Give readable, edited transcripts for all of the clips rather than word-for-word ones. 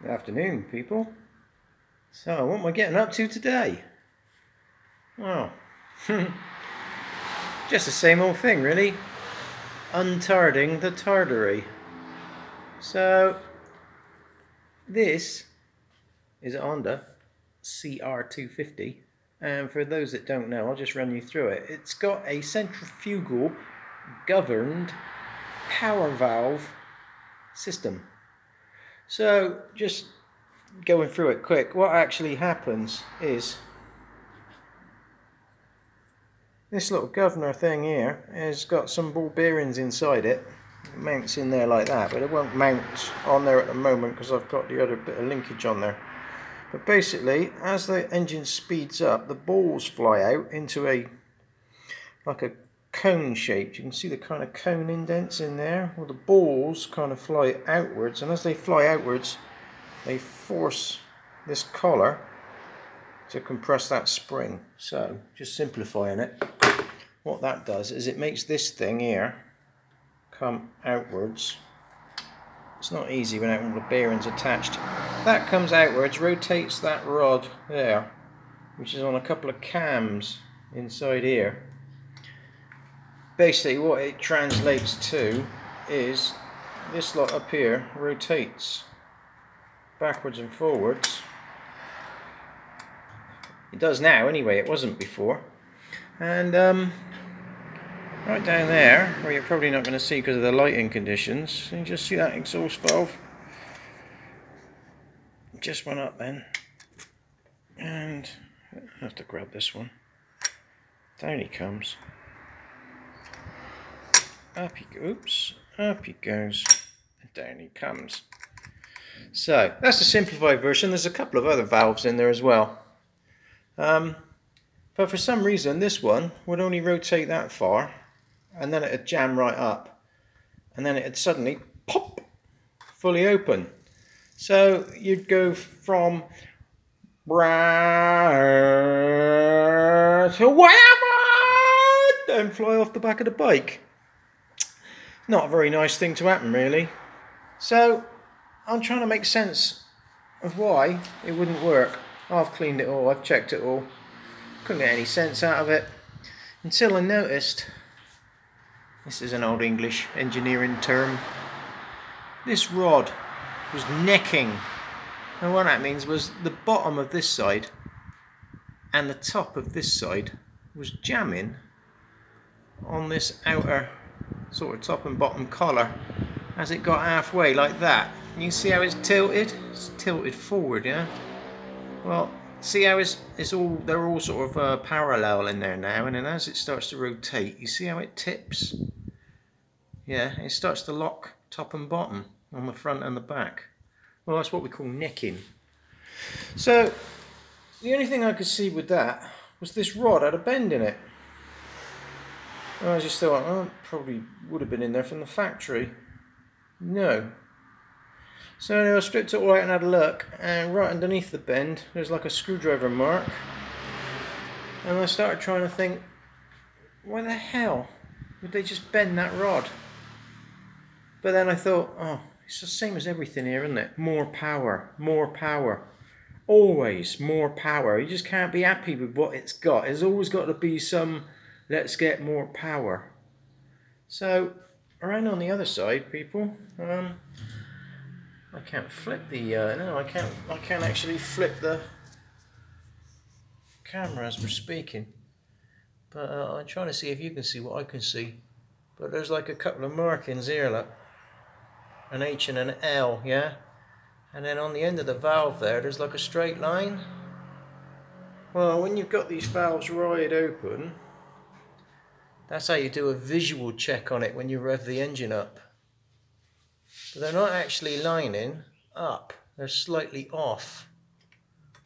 Good afternoon, people. So, what am I getting up to today? Well, just the same old thing, really. Untarding the tardery. So, this is a Honda CR250. And for those that don't know, I'll just run you through it. It's got a centrifugal governed power valve system. So, just going through it quick, what actually happens is this little governor thing here has got some ball bearings inside it. It mounts in there like that, but it won't mount on there at the moment because I've got the other bit of linkage on there. But basically, as the engine speeds up, the balls fly out into like a cone shape. You can see the kind of cone indents in there. Well, the balls kind of fly outwards, and as they fly outwards, they force this collar to compress that spring. So, just simplifying it, what that does is it makes this thing here come outwards. It's not easy without all the bearings attached. That comes outwards, rotates that rod there, which is on a couple of cams inside here. Basically what it translates to is this lot up here rotates backwards and forwards. It does now anyway, it wasn't before. And right down there, where you're probably not going to see because of the lighting conditions, you can just see that exhaust valve just went up then. And I have to grab this one. Down he comes. Up he goes, up he goes, and down he comes. So that's the simplified version. There's a couple of other valves in there as well. But for some reason this one would only rotate that far, and then it'd jam right up, and then it'd suddenly pop, fully open. So you'd go from to wham and fly off the back of the bike. Not a very nice thing to happen, really. So I'm trying to make sense of why it wouldn't work. I've cleaned it all, I've checked it all. Couldn't get any sense out of it until I noticed, this is an old English engineering term, this rod was necking. And what that means was the bottom of this side and the top of this side was jamming on this outer sort of top and bottom collar as it got halfway like that. And you see how it's tilted? It's tilted forward, yeah? Well, see how they're all sort of parallel in there now, and then as it starts to rotate, you see how it tips? Yeah, it starts to lock top and bottom on the front and the back. Well, that's what we call necking. So, the only thing I could see with that was this rod had a bend in it. And I just thought, oh, it probably would have been in there from the factory. No. So anyway, I stripped it all out and had a look, and right underneath the bend there's like a screwdriver mark, and I started trying to think, why the hell would they just bend that rod? But then I thought, oh, it's the same as everything here, isn't it? More power, more power, always more power. You just can't be happy with what it's got. There's always got to be some, let's get more power. So around on the other side, people, I can't flip the, no, I can't actually flip the camera as we're speaking. But I'm trying to see if you can see what I can see. But there's like a couple of markings here, look. An H and an L, yeah? And then on the end of the valve there's like a straight line. Well, when you've got these valves wide open, that's how you do a visual check on it when you rev the engine up. But they're not actually lining up, they're slightly off.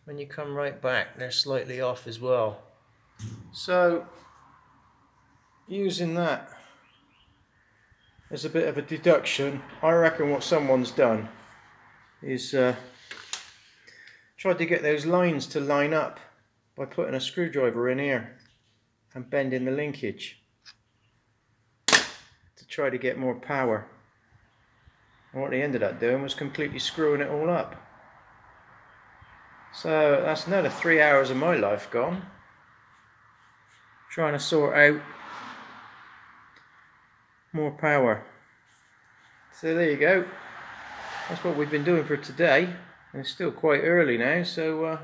When you come right back, they're slightly off as well. So, using that as a bit of a deduction, I reckon what someone's done is tried to get those lines to line up by putting a screwdriver in here and bending the linkage to try to get more power. And what they ended up doing was completely screwing it all up. So that's another 3 hours of my life gone. Trying to sort out more power. So there you go. That's what we've been doing for today. And it's still quite early now, so I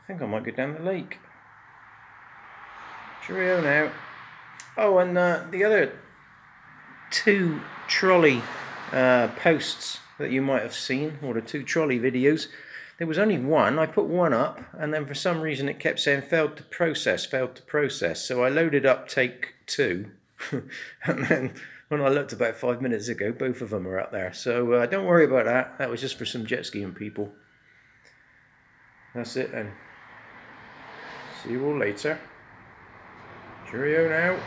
think I might go down the lake. Cheerio now. Oh, and the other 2 trolley posts that you might have seen, or the 2 trolley videos, there was only one. I put one up, and then for some reason it kept saying failed to process. So I loaded up take 2, and then when I looked about 5 minutes ago, both of them are up there. So don't worry about that. That was just for some jet skiing people. That's it then. See you all later. Cheerio now.